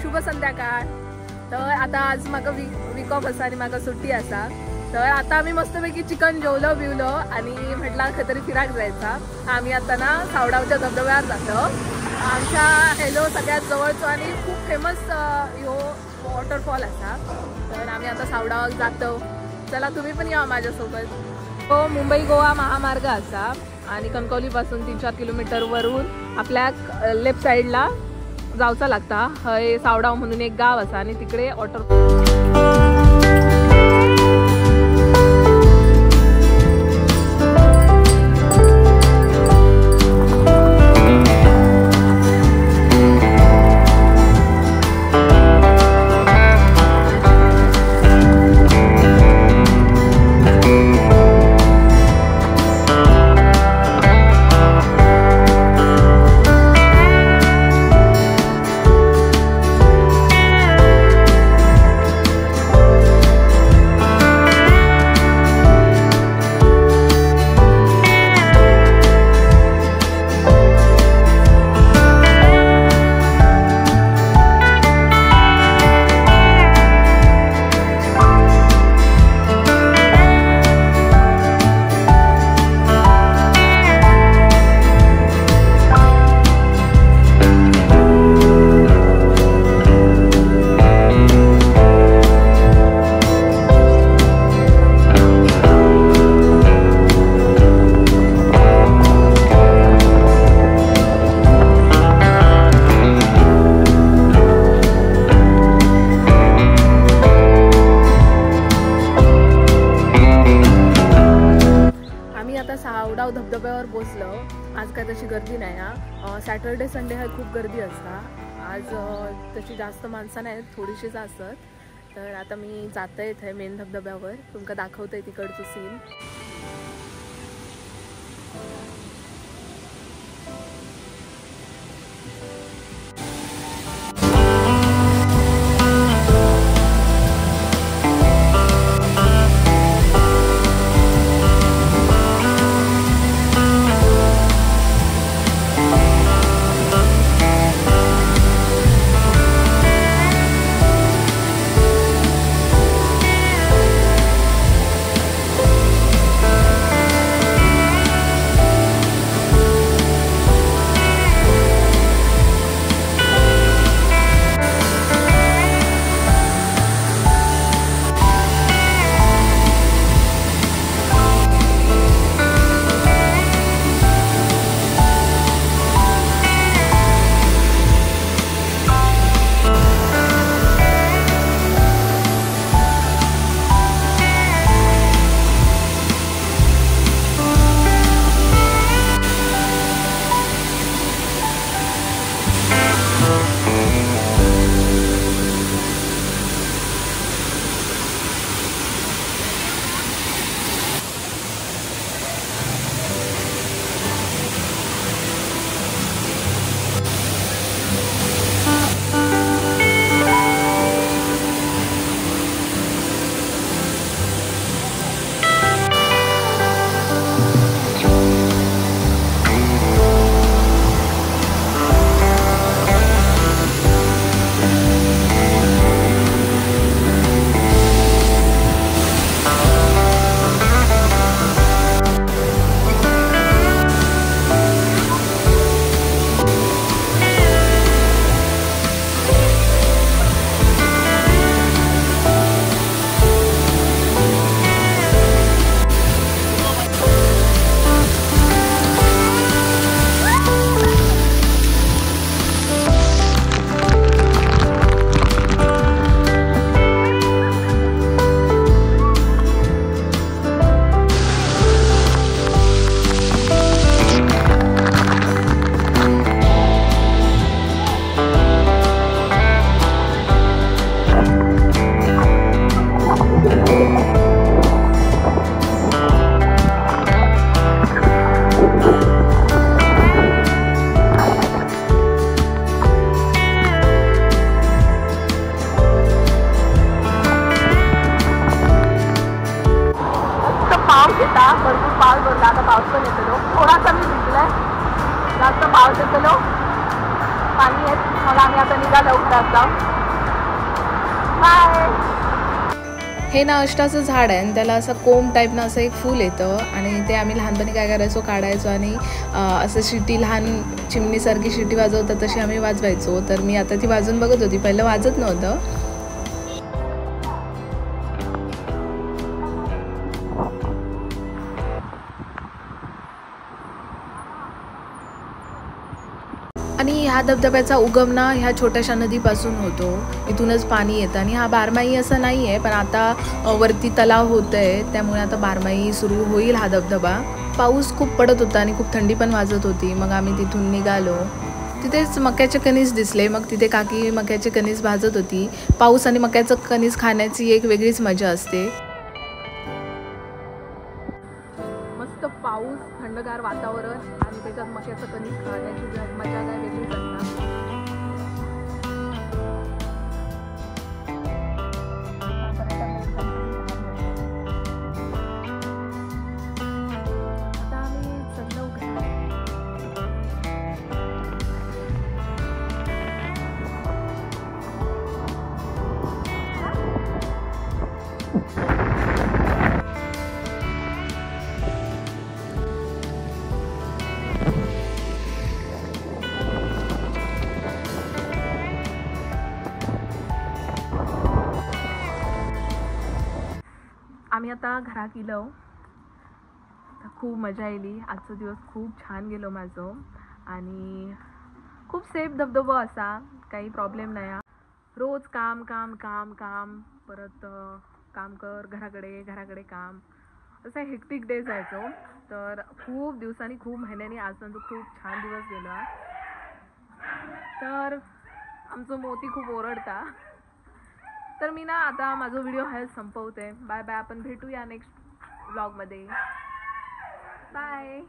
शुभ संध्याकाळ। तर आता आज म्हाका वीक ऑफ आसा आणि म्हाका सुट्टी आसा। तर आता आम्ही मस्तपैकी चिकन जेवलो बिवलो आणि म्हटलं खंय तरी फिराक जायचा। आम्ही आता ना सावडावच्या धबधब्यावर जातो। आमच्या हेलो सगळ्यात जवळचो आणि खूप फेमस ह्यो वॉटरफॉल आसा। तर आम्ही आता सावडावाक जातो। चला तुम्ही पण या माझ्यासोबत। तो मुंबई गोवा महामार्ग आसा आणि कणकवली पासून 3-4 किलोमीटर वरून आपल्या लेफ्ट साइडला जावचा लागता। हय सावडाव म्हणून एक गाव आसा आणि तिकडे वॉटरफॉल सावडाव धबधब्यावर पोचलो। आज काय तशी गर्दी नाही हा। सॅटर्डे संडे हा खूप गर्दी असता। आज तशी जास्त माणसं नाहीत, थोडीशीच असतात। तर आता मी जाते इथे मेन धबधब्यावर, तुमका दाखवते तिकडचं सीन। गेलो. थोडासा मी भिजलाय, जास्त पाऊस येतलो, पाणी येत. मग आम्ही आता निघालो घरात जाऊन. बाय. हे ना अष्टाचं झाड आहे आणि त्याला असं कोंब टाईपनं असं एक फूल येतं आणि ते आम्ही लहानपणी काय करायचो, काढायचो आणि असं शिटी, लहान चिमणीसारखी शिटी वाजवतात तशी आम्ही वाजवायचो. तर मी आता ती वाजवून बघत होती, पहिलं वाजत नव्हतं. आणि ह्या धबधब्याचा उगम ना ह्या छोट्याशा नदीपासून होतो, इथूनच पाणी येतं. आणि हा बारमाही असं नाही आहे, पण आता वरती तलाव होत आहे, त्यामुळे आता बारमाही सुरू होईल हा धबधबा. पाऊस खूप पडत होता आणि खूप थंडी पण वाजत होती. मग आम्ही तिथून निघालो. तिथेच मक्याचे कणीस दिसले, मग तिथे काकी मक्याचे कणीस भाजत होती. पाऊस आणि मक्याचं कणीस खाण्याची एक वेगळीच मजा असते. मस्त पाऊस, थंडगार वातावरण आणि त्याच्यात मक्याचं कणीस खाण्याची मजा काय वेगळीच असणार. आता आम्ही चाललो घरी. आम्ही आता घरात गेलो. खूप मजा आली. आजचा दिवस खूप छान गेलो माझं आणि खूप सेफ धबधबा असा, काही प्रॉब्लेम नाही. रोज काम काम काम काम, परत काम कर, घराकडे काम, असं हेक्टिक डे जायचो. तर खूप दिवसांनी, खूप महिन्यांनी आज नंतर खूप छान दिवस गेला. तर आमचं मोती खूप ओरडता. तर मी ना आता माझा व्हिडिओ हा संपवते. Bye bye. आपण भेटूया नेक्स्ट व्लॉगमध्ये. बाय.